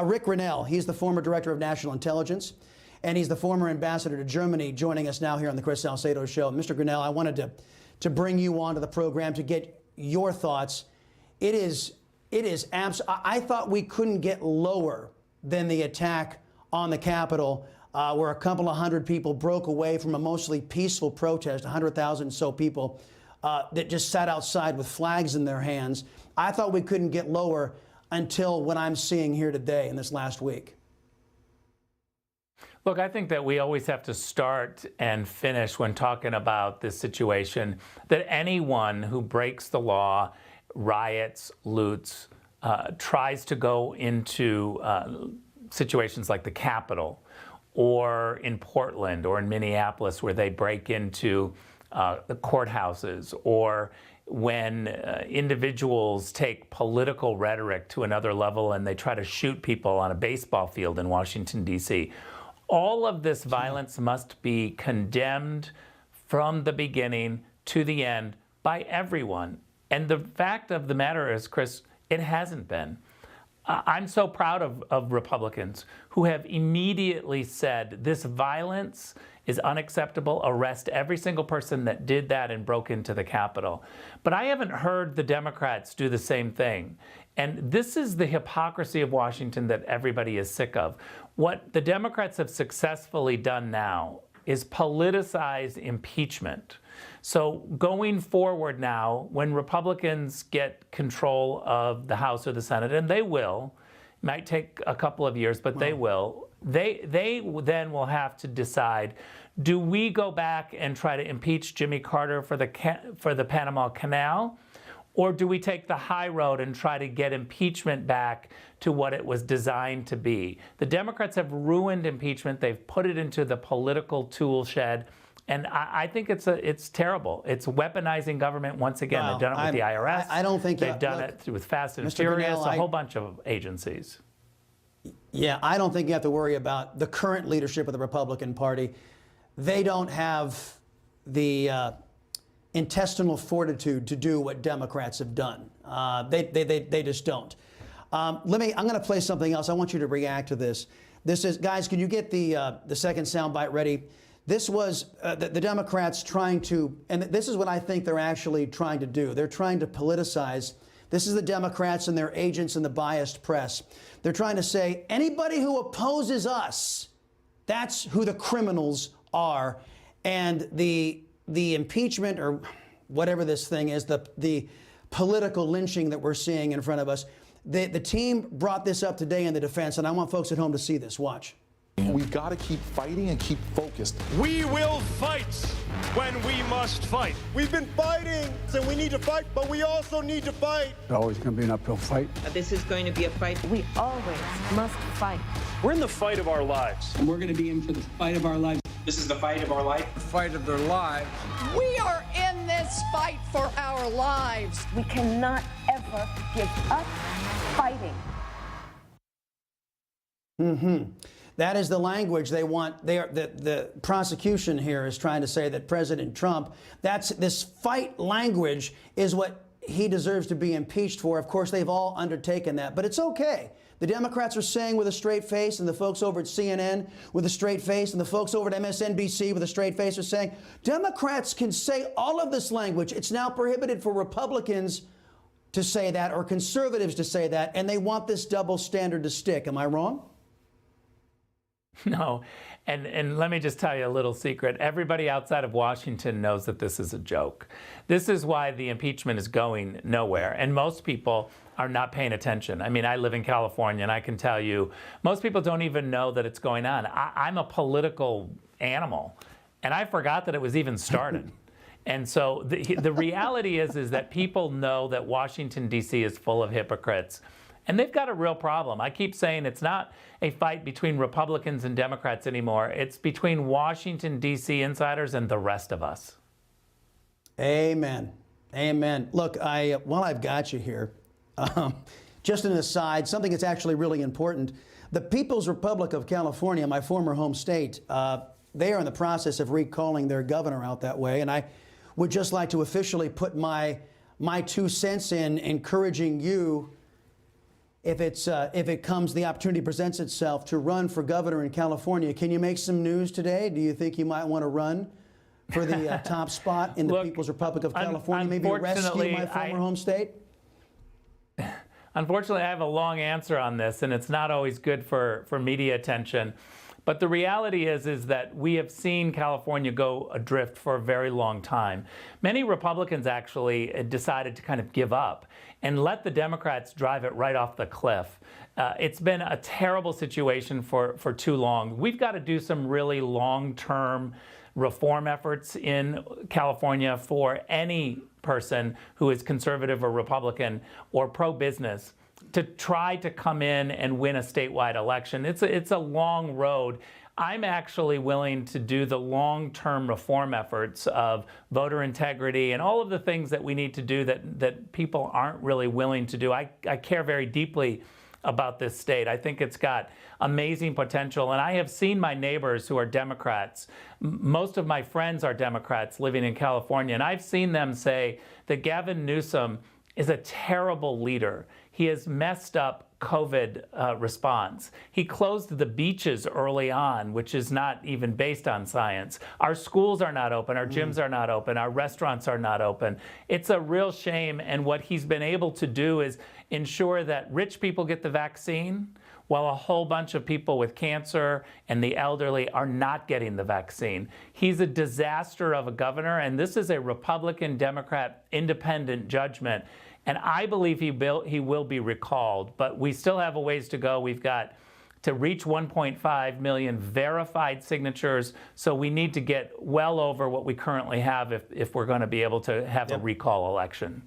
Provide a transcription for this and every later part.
Rick Grenell, he's the former director of national intelligence, and he's the former ambassador to Germany, joining us now here on the Chris Salcedo Show. Mr. Grenell, I wanted to bring you onto the program to get your thoughts. I thought we couldn't get lower than the attack on the Capitol, where a couple of hundred people broke away from a mostly peaceful protest, 100,000 so people that just sat outside with flags in their hands. I thought we couldn't get lower until what I'm seeing here today in this last week. Look, I think that we always have to start and finish when talking about this situation, that anyone who breaks the law, riots, loots, tries to go into situations like the Capitol or in Portland or in Minneapolis where they break into the courthouses, or when individuals take political rhetoric to another level and they try to shoot people on a baseball field in Washington, D.C. All of this violence must be condemned from the beginning to the end by everyone. And the fact of the matter is, Chris, it hasn't been. I'm so proud of Republicans who have immediately said this violence is unacceptable, arrest every single person that did that and broke into the Capitol. But I haven't heard the Democrats do the same thing. And this is the hypocrisy of Washington that everybody is sick of. What the Democrats have successfully done now is politicize impeachment. So going forward now, when Republicans get control of the House or the Senate, and they will, it might take a couple of years, but they will, they then will have to decide, do we go back and try to impeach Jimmy Carter for the Panama Canal? Or do we take the high road and try to get impeachment back to what it was designed to be? The Democrats have ruined impeachment. They've put it into the political tool shed. And I think it's terrible. It's weaponizing government once again. Well, they've done it with the IRS. I don't think they've done it with Fast and Mr. Furious, Grenell, a whole bunch of agencies. Yeah, I don't think you have to worry about the current leadership of the Republican Party. They don't have the intestinal fortitude to do what Democrats have done. They just don't. I'm going to play something else. I want you to react to this. This is, guys, can you get the second soundbite ready? This was the Democrats trying to, and this is what I think they're actually trying to do. They're trying to politicize. This is the Democrats and their agents in the biased press. They're trying to say anybody who opposes us, that's who the criminals are. And the impeachment, or whatever this thing is, the political lynching that we're seeing in front of us, the team brought this up today in the defense, and I want folks at home to see this. Watch. We've got to keep fighting and keep focused. We will fight when we must fight. We've been fighting, and we need to fight, but we also need to fight. It's always going to be an uphill fight. This is going to be a fight. We always must fight. We're in the fight of our lives. And we're going to be in for the fight of our lives. This is the fight of our life. The fight of their lives. We are in this fight for our lives. We cannot ever give up fighting. That is the language they want. The prosecution here is trying to say that President Trump, this fight language is what he deserves to be impeached for. Of course, they've all undertaken that, but it's okay. The Democrats are saying with a straight face, and the folks over at CNN with a straight face, and the folks over at MSNBC with a straight face are saying, Democrats can say all of this language. It's now prohibited for Republicans to say that, or conservatives to say that, and they want this double standard to stick. Am I wrong? No, and let me just tell you a little secret. Everybody outside of Washington knows that this is a joke. This is why the impeachment is going nowhere, and most people are not paying attention. I mean, I live in California, and I can tell you, most people don't even know that it's going on. I'm a political animal, and I forgot that it was even started. And so the reality is that people know that Washington, D.C. is full of hypocrites. And they've got a real problem. I keep saying it's not a fight between Republicans and Democrats anymore. It's between Washington, D.C. insiders and the rest of us. Amen. Amen. Look, while I've got you here, just an aside, something that's actually really important. The People's Republic of California, my former home state, they are in the process of recalling their governor out that way. And I would just like to officially put my 2 cents in, encouraging you if it comes, the opportunity presents itself to run for governor in California. Can you make some news today? Do you think you might want to run for the top spot in the Look, People's Republic of California? Maybe rescue my former home state? Unfortunately, I have a long answer on this, and it's not always good for media attention. But the reality is that we have seen California go adrift for a very long time. Many Republicans actually decided to kind of give up and let the Democrats drive it right off the cliff. It's been a terrible situation for too long. We've got to do some really long-term reform efforts in California for any person who is conservative or Republican or pro-business to try to come in and win a statewide election. It's a long road. I'm actually willing to do the long-term reform efforts of voter integrity and all of the things that we need to do that people aren't really willing to do. I care very deeply about this state. I think it's got amazing potential. And I have seen my neighbors who are Democrats. Most of my friends are Democrats living in California. And I've seen them say that Gavin Newsom is a terrible leader. He has messed up COVID response. He closed the beaches early on, which is not even based on science. Our schools are not open. Our gyms are not open. Our restaurants are not open. It's a real shame. And what he's been able to do is ensure that rich people get the vaccine while a whole bunch of people with cancer and the elderly are not getting the vaccine. He's a disaster of a governor, and this is a Republican, Democrat, independent judgment. And I believe he will be recalled, but we still have a ways to go. We've got to reach 1.5 million verified signatures, so we need to get well over what we currently have if we're going to be able to have a recall election.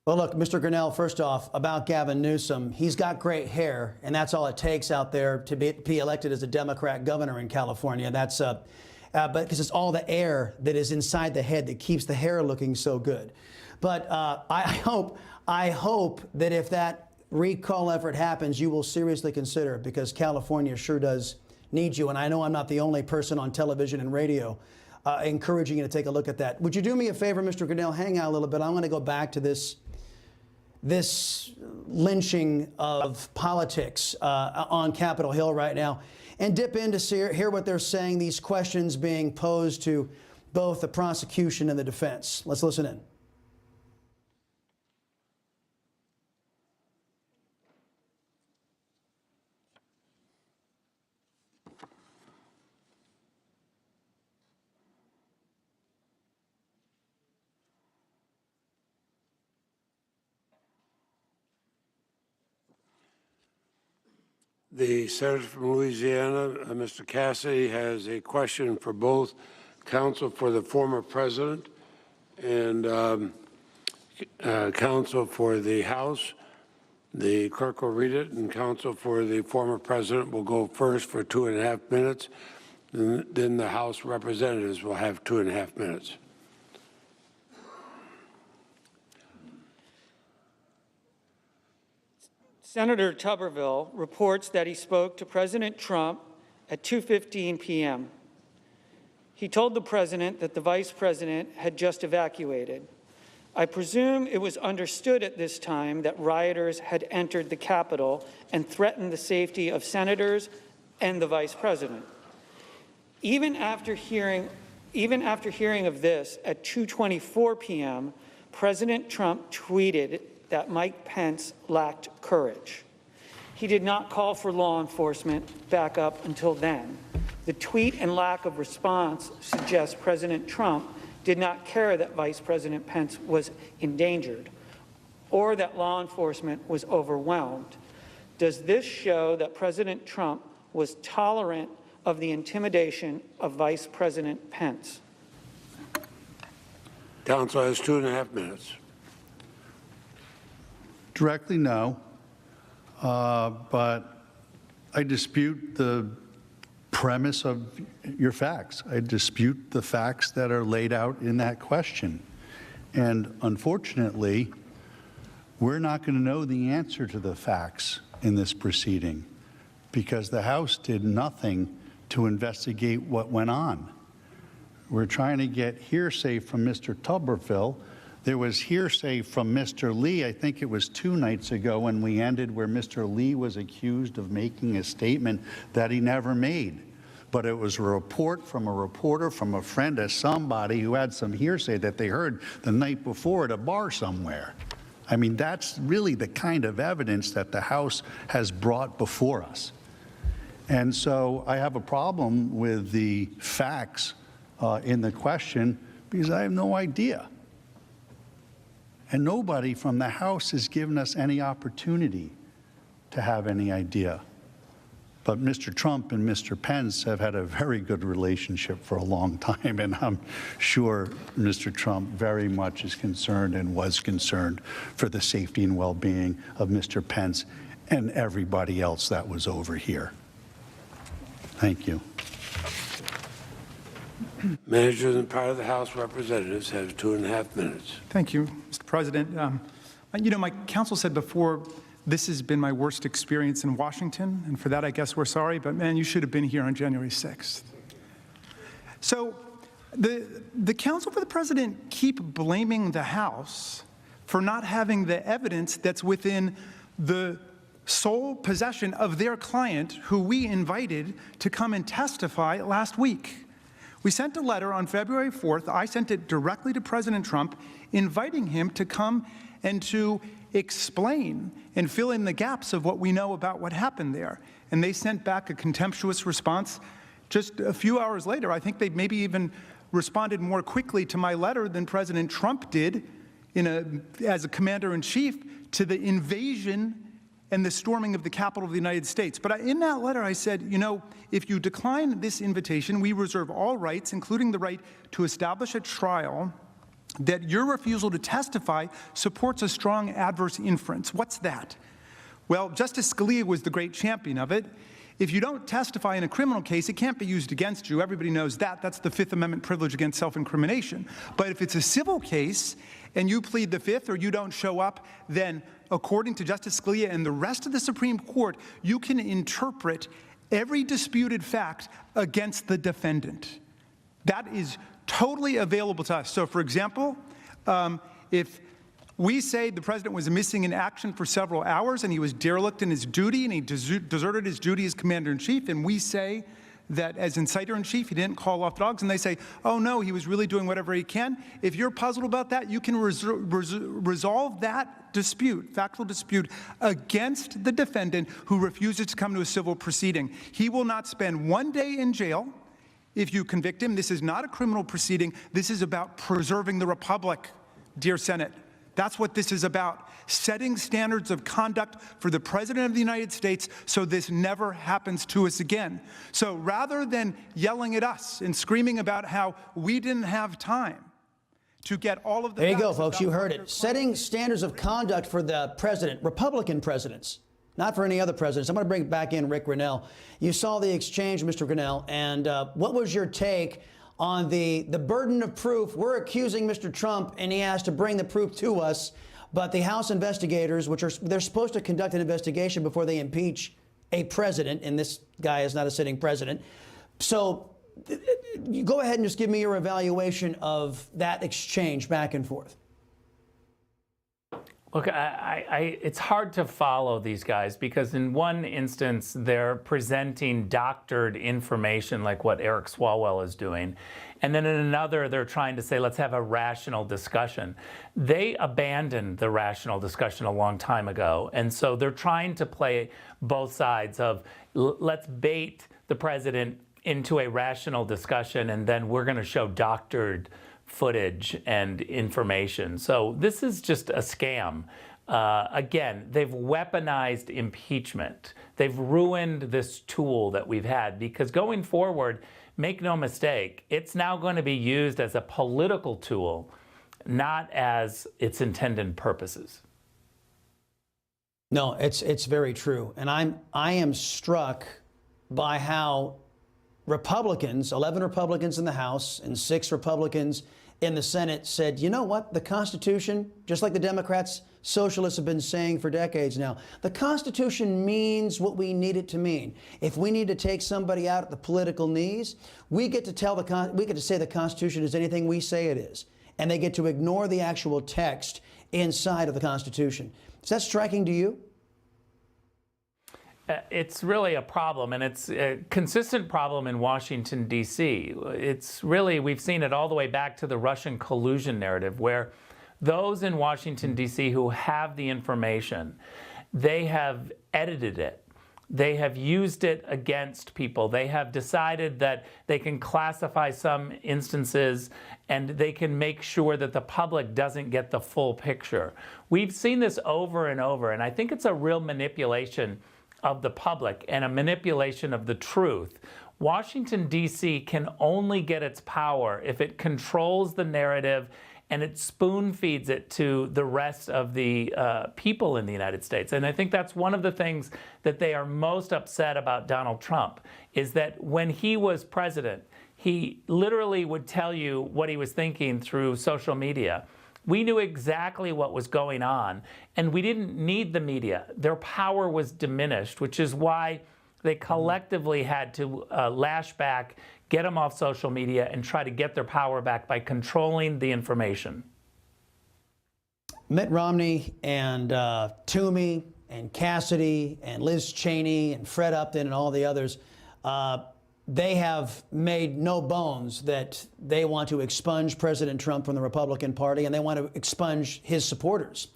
Well, look, Mr. Grenell, first off, about Gavin Newsom, he's got great hair, and that's all it takes out there to be elected as a Democrat governor in California. That's but because it's all the air that is inside the head that keeps the hair looking so good. But I hope that if that recall effort happens, you will seriously consider it, because California sure does need you. And I know I'm not the only person on television and radio encouraging you to take a look at that. Would you do me a favor, Mr. Grenell? Hang out a little bit. I'm going to go back to this lynching of politics on Capitol Hill right now and dip in to hear what they're saying, these questions being posed to both the prosecution and the defense. Let's listen in. The senator from Louisiana, Mr. Cassidy, has a question for both counsel for the former president and counsel for the House. The clerk will read it, and counsel for the former president will go first for 2.5 minutes. Then the House representatives will have 2.5 minutes. Senator Tuberville reports that he spoke to President Trump at 2:15 p.m. He told the president that the vice president had just evacuated. I presume it was understood at this time that rioters had entered the Capitol and threatened the safety of senators and the vice president. Even after hearing of this at 2:24 p.m., President Trump tweeted that Mike Pence lacked courage. He did not call for law enforcement backup until then. The tweet and lack of response suggests President Trump did not care that Vice President Pence was endangered or that law enforcement was overwhelmed. Does this show that President Trump was tolerant of the intimidation of Vice President Pence? Counsel has 2.5 minutes. Directly, no, but I dispute the premise of your facts. I dispute the facts that are laid out in that question. And unfortunately, we're not going to know the answer to the facts in this proceeding because the House did nothing to investigate what went on. We're trying to get hearsay from Mr. Tuberville There was hearsay from Mr. Lee, I think it was 2 nights ago when we ended, where Mr. Lee was accused of making a statement that he never made. But it was a report from a reporter, from a friend of somebody who had some hearsay that they heard the night before at a bar somewhere. I mean, that's really the kind of evidence that the House has brought before us. And so I have a problem with the facts in the question because I have no idea. And nobody from the House has given us any opportunity to have any idea. But Mr. Trump and Mr. Pence have had a very good relationship for a long time, and I'm sure Mr. Trump very much is concerned and was concerned for the safety and well-being of Mr. Pence and everybody else that was over here. Thank you. Manager and part of the House of Representatives have 2.5 minutes. Thank you, Mr. President. You know, my counsel said before, this has been my worst experience in Washington, and for that, I guess we're sorry, but man, you should have been here on January 6th. So the counsel for the president keep blaming the House for not having the evidence that's within the sole possession of their client, who we invited to come and testify last week. We sent a letter on February 4th. I sent it directly to President Trump, inviting him to come and to explain and fill in the gaps of what we know about what happened there. And they sent back a contemptuous response just a few hours later. I think they maybe even responded more quickly to my letter than President Trump did as a commander-in-chief to the invasion and the storming of the Capitol of the United States. But in that letter, I said, you know, if you decline this invitation, we reserve all rights, including the right to establish a trial, that your refusal to testify supports a strong adverse inference. What's that? Well, Justice Scalia was the great champion of it. If you don't testify in a criminal case, it can't be used against you. Everybody knows that. That's the Fifth Amendment privilege against self-incrimination. But if it's a civil case and you plead the Fifth or you don't show up, then according to Justice Scalia and the rest of the Supreme Court, you can interpret every disputed fact against the defendant. That is totally available to us. So, for example, if we say the president was missing in action for several hours and he was derelict in his duty and he deserted his duty as commander-in-chief, and we say that as inciter-in-chief he didn't call off dogs, and they say, oh no, he was really doing whatever he can, if you're puzzled about that, you can resolve that dispute, factual dispute, against the defendant who refuses to come to a civil proceeding. He will not spend 1 day in jail if you convict him. This is not a criminal proceeding. This is about preserving the republic, dear Senate. That's what this is about, setting standards of conduct for the President of the United States so this never happens to us again. So rather than yelling at us and screaming about how we didn't have time to get all of the— There you go, folks. You heard it. Setting standards of conduct for the president, Republican presidents, not for any other presidents. I'm going to bring back in Rick Grenell. You saw the exchange, Mr. Grenell, and what was your take on the burden of proof? We're accusing Mr. Trump, and he has to bring the proof to us. But the House investigators, they're supposed to conduct an investigation before they impeach a president, and this guy is not a sitting president. So you go ahead and just give me your evaluation of that exchange back and forth. Look, it's hard to follow these guys because in one instance, they're presenting doctored information like what Eric Swalwell is doing. And then in another, they're trying to say, let's have a rational discussion. They abandoned the rational discussion a long time ago. And so they're trying to play both sides of let's bait the president into a rational discussion, and then we're going to show doctored footage and information. So this is just a scam. Again, they've weaponized impeachment. They've ruined this tool that we've had because going forward, make no mistake, it's now going to be used as a political tool, not as its intended purposes. No, it's very true. And I am struck by how Republicans, 11 Republicans in the House and 6 Republicans in the Senate said, you know what, the Constitution, just like the Democrats, socialists have been saying for decades now, the Constitution means what we need it to mean. If we need to take somebody out at the political knees, we get to say the Constitution is anything we say it is. and they get to ignore the actual text inside of the Constitution. Is that striking to you? It's really a problem, and it's a consistent problem in Washington, D.C. It's really, we've seen it all the way back to the Russian collusion narrative, where those in Washington, D.C. who have the information, they have edited it. They have used it against people. They have decided that they can classify some instances and they can make sure that the public doesn't get the full picture. We've seen this over and over, and I think it's a real manipulation of the public and a manipulation of the truth. Washington, D.C. can only get its power if it controls the narrative and it spoon feeds it to the rest of the people in the United States. And I think that's one of the things that they are most upset about Donald Trump, is that when he was president, he literally would tell you what he was thinking through social media. We knew exactly what was going on, and we didn't need the media. Their power was diminished, which is why they collectively had to lash back, get them off social media, and try to get their power back by controlling the information. Mitt Romney and Toomey and Cassidy and Liz Cheney and Fred Upton and all the others, they have made no bones that they want to expunge President Trump from the Republican Party, and they want to expunge his supporters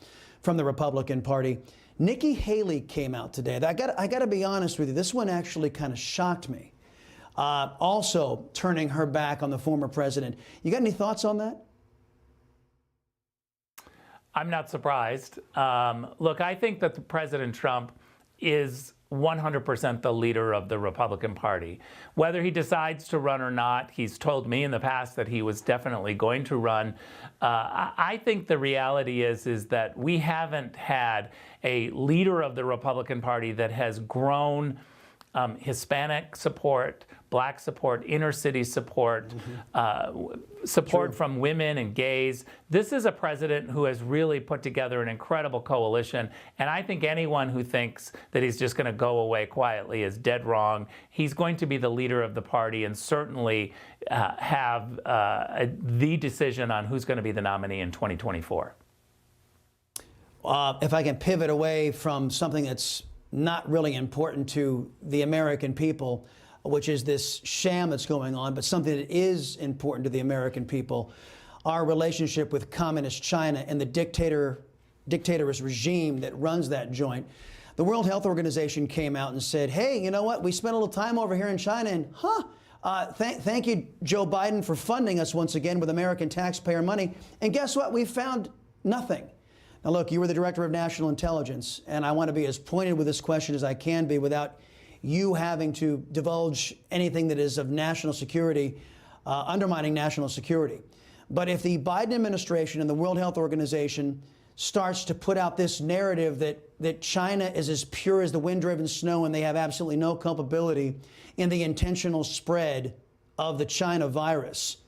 from the Republican Party. Nikki Haley came out today. I got to be honest with you, this one actually kind of shocked me. Also turning her back on the former president. You got any thoughts on that? I'm not surprised. Look, I think that President Trump is 100% the leader of the Republican Party. Whether he decides to run or not, he's told me in the past that he was definitely going to run. I think the reality is that we haven't had a leader of the Republican Party that has grown Hispanic support, Black support, inner city support, support from women and gays. This is a president who has really put together an incredible coalition, and I think anyone who thinks that he's just going to go away quietly is dead wrong. He's going to be the leader of the party and certainly have the decision on who's going to be the nominee in 2024. If I can pivot away from something that's not really important to the American people, which is this sham that's going on, but something that is important to the American people, our relationship with communist China and the dictatorous regime that runs that joint. The World Health Organization came out and said, hey, you know what? We spent a little time over here in China, and thank you, Joe Biden, for funding us once again with American taxpayer money. And guess what? We found nothing. Now, look, you were the director of national intelligence, and I want to be as pointed with this question as I can be without you having to divulge anything that is of national security, undermining national security. But if the Biden administration and the World Health Organization starts to put out this narrative that China is as pure as the wind-driven snow and they have absolutely no culpability in the intentional spread of the China virus,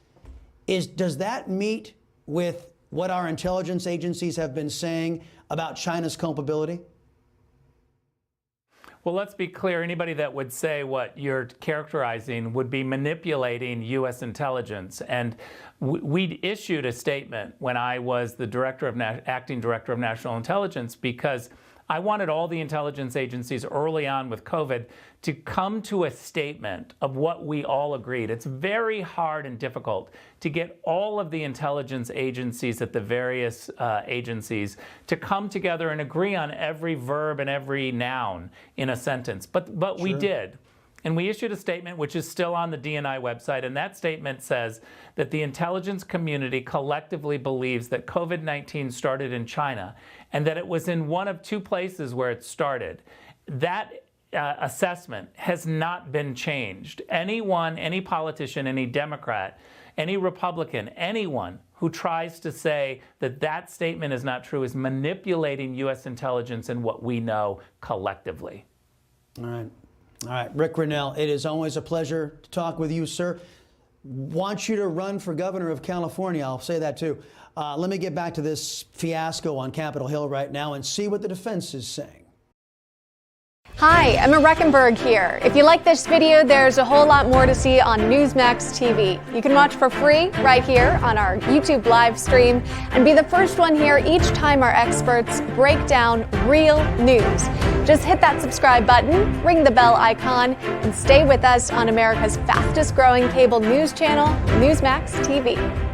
does that meet with what our intelligence agencies have been saying about China's culpability? Well, let's be clear. Anybody that would say what you're characterizing would be manipulating U.S. intelligence. And we issued a statement when I was the acting director of national intelligence, because I wanted all the intelligence agencies early on with COVID to come to a statement of what we all agreed. It's very hard and difficult to get all of the intelligence agencies at the various agencies to come together and agree on every verb and every noun in a sentence. But we did. And we issued a statement which is still on the DNI website, and that statement says that the intelligence community collectively believes that COVID-19 started in China and that it was in one of two places where it started. That assessment has not been changed. Anyone, any politician, any Democrat, any Republican, anyone who tries to say that that statement is not true is manipulating U.S. intelligence and what we know collectively. All right. All right, Rick Grenell, it is always a pleasure to talk with you, sir. Want you to run for governor of California. I'll say that too. Let me get back to this fiasco on Capitol Hill right now and see what the defense is saying. Hi, Emma Reckenberg here. If you like this video, there's a whole lot more to see on Newsmax TV. You can watch for free right here on our YouTube live stream and be the first one here each time our experts break down real news. Just hit that subscribe button, ring the bell icon, and stay with us on America's fastest growing cable news channel, Newsmax TV.